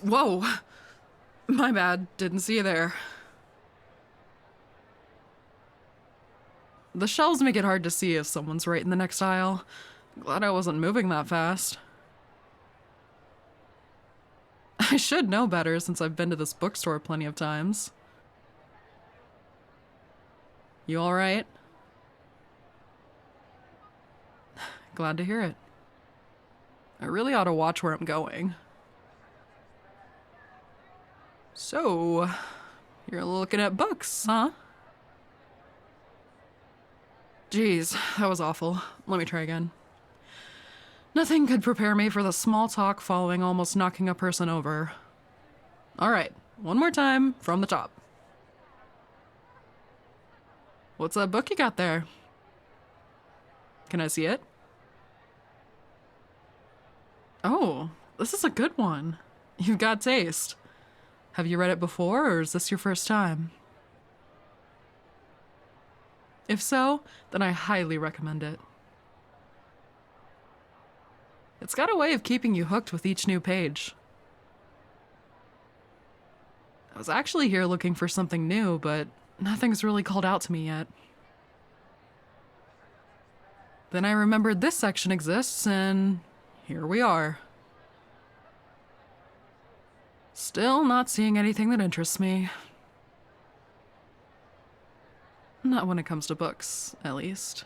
Whoa! My bad, didn't see you there. The shelves make it hard to see if someone's right in the next aisle. Glad I wasn't moving that fast. I should know better since I've been to this bookstore plenty of times. You alright? Glad to hear it. I really ought to watch where I'm going. So, you're looking at books, huh? Geez, that was awful. Let me try again. Nothing could prepare me for the small talk following almost knocking a person over. Alright, one more time from the top. What's that book you got there? Can I see it? Oh, this is a good one. You've got taste. Have you read it before, or is this your first time? If so, then I highly recommend it. It's got a way of keeping you hooked with each new page. I was actually here looking for something new, but nothing's really called out to me yet. Then I remembered this section exists, and here we are. Still not seeing anything that interests me. Not when it comes to books, at least.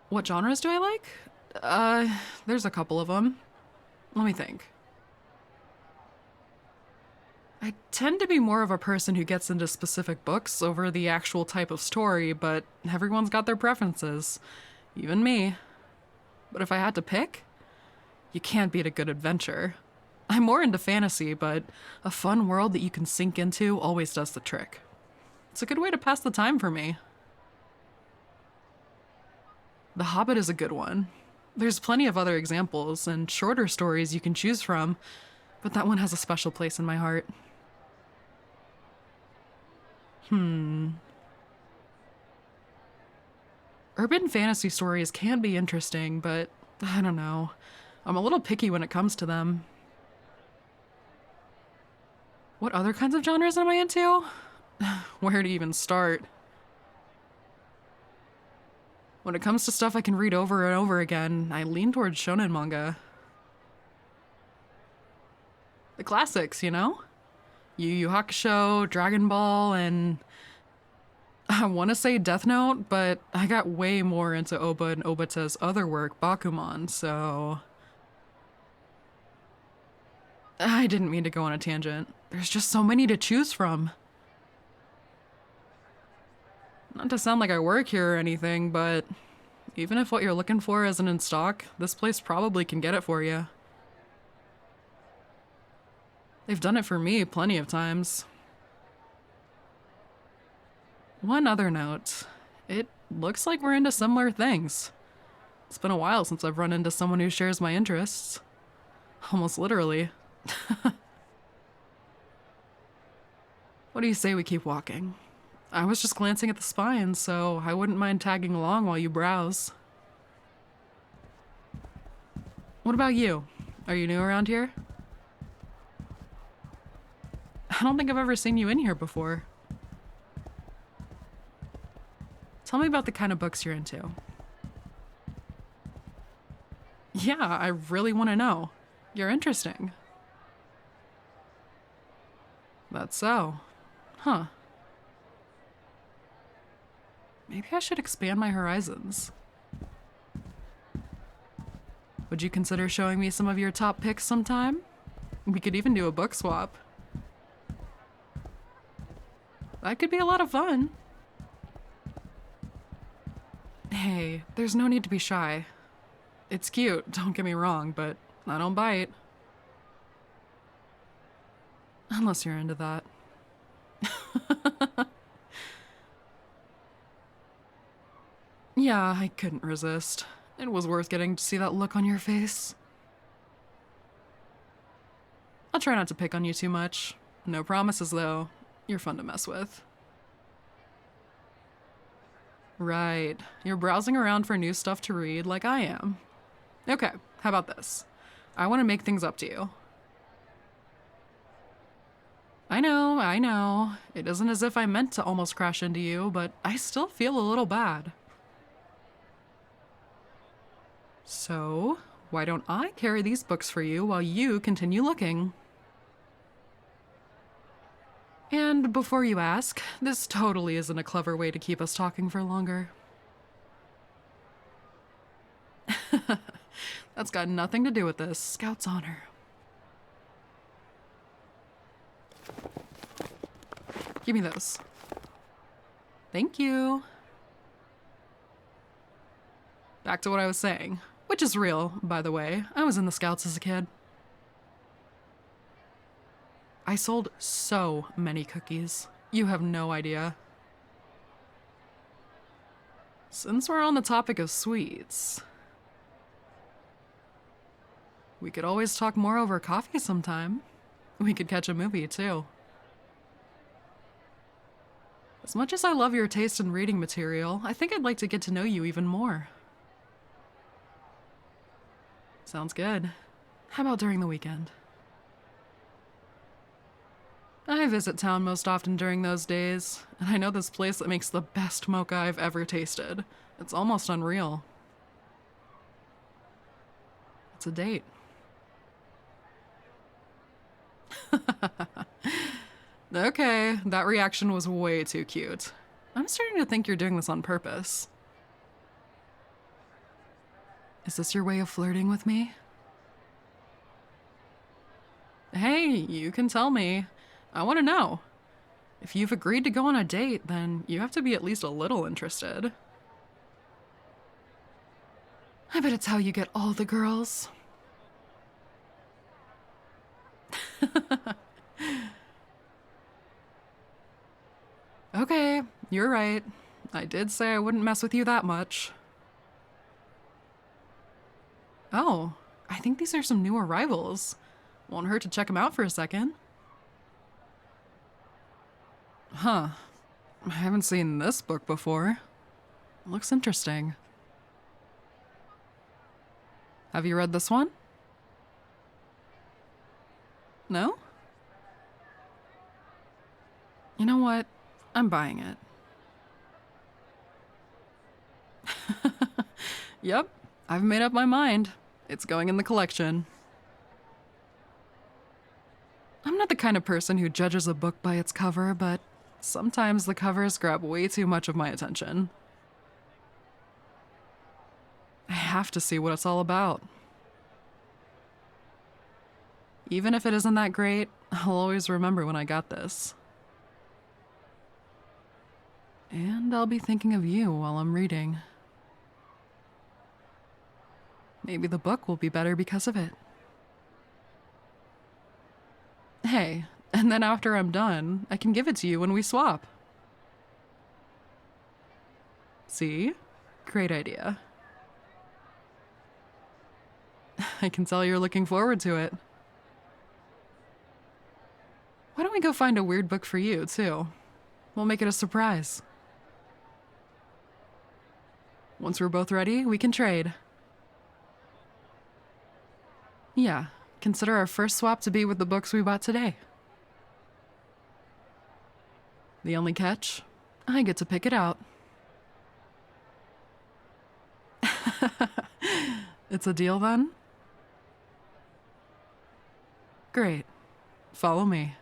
What genres do I like? There's a couple of them. Let me think. I tend to be more of a person who gets into specific books over the actual type of story, but everyone's got their preferences. Even me. But if I had to pick, you can't beat a good adventure. I'm more into fantasy, but a fun world that you can sink into always does the trick. It's a good way to pass the time for me. The Hobbit is a good one. There's plenty of other examples and shorter stories you can choose from, but that one has a special place in my heart. Urban fantasy stories can be interesting, but I don't know. I'm a little picky when it comes to them. What other kinds of genres am I into? Where to even start? When it comes to stuff I can read over and over again, I lean towards shonen manga. The classics, you know? Yu Yu Hakusho, Dragon Ball, and I want to say Death Note, but I got way more into Oba and Obata's other work, Bakuman, so I didn't mean to go on a tangent. There's just so many to choose from. Not to sound like I work here or anything, but even if what you're looking for isn't in stock, this place probably can get it for you. They've done it for me plenty of times. One other note. It looks like we're into similar things. It's been a while since I've run into someone who shares my interests. Almost literally. What do you say we keep walking? I was just glancing at the spine, so I wouldn't mind tagging along while you browse. What about you? Are you new around here? I don't think I've ever seen you in here before. Tell me about the kind of books you're into. Yeah, I really want to know. You're interesting. That's so. Huh. Maybe I should expand my horizons. Would you consider showing me some of your top picks sometime? We could even do a book swap. That could be a lot of fun. Hey, there's no need to be shy. It's cute, don't get me wrong, but I don't bite. Unless you're into that. Yeah, I couldn't resist. It was worth getting to see that look on your face. I'll try not to pick on you too much. No promises, though. You're fun to mess with. Right. You're browsing around for new stuff to read like I am. Okay, how about this? I want to make things up to you. I know. It isn't as if I meant to almost crash into you, but I still feel a little bad. So, why don't I carry these books for you while you continue looking? And before you ask, this totally isn't a clever way to keep us talking for longer. That's got nothing to do with this. Scout's honor. Give me those. Thank you. Back to what I was saying, which is real, by the way. I was in the Scouts as a kid. I sold so many cookies. You have no idea. Since we're on the topic of sweets, we could always talk more over coffee sometime. We could catch a movie, too. As much as I love your taste in reading material, I think I'd like to get to know you even more. Sounds good. How about during the weekend? I visit town most often during those days, and I know this place that makes the best mocha I've ever tasted. It's almost unreal. It's a date. Okay, that reaction was way too cute. I'm starting to think you're doing this on purpose. Is this your way of flirting with me? Hey, you can tell me. I want to know. If you've agreed to go on a date, then you have to be at least a little interested. I bet it's how you get all the girls. Okay, you're right. I did say I wouldn't mess with you that much. Oh, I think these are some new arrivals. Won't hurt to check them out for a second. Huh. I haven't seen this book before. Looks interesting. Have you read this one? No? You know what? I'm buying it. Yep, I've made up my mind. It's going in the collection. I'm not the kind of person who judges a book by its cover, but sometimes the covers grab way too much of my attention. I have to see what it's all about. Even if it isn't that great, I'll always remember when I got this. And I'll be thinking of you while I'm reading. Maybe the book will be better because of it. Hey, and then after I'm done, I can give it to you when we swap. See? Great idea. I can tell you're looking forward to it. Why don't we go find a weird book for you, too? We'll make it a surprise. Once we're both ready, we can trade. Yeah, consider our first swap to be with the books we bought today. The only catch? I get to pick it out. It's a deal then? Great. Follow me.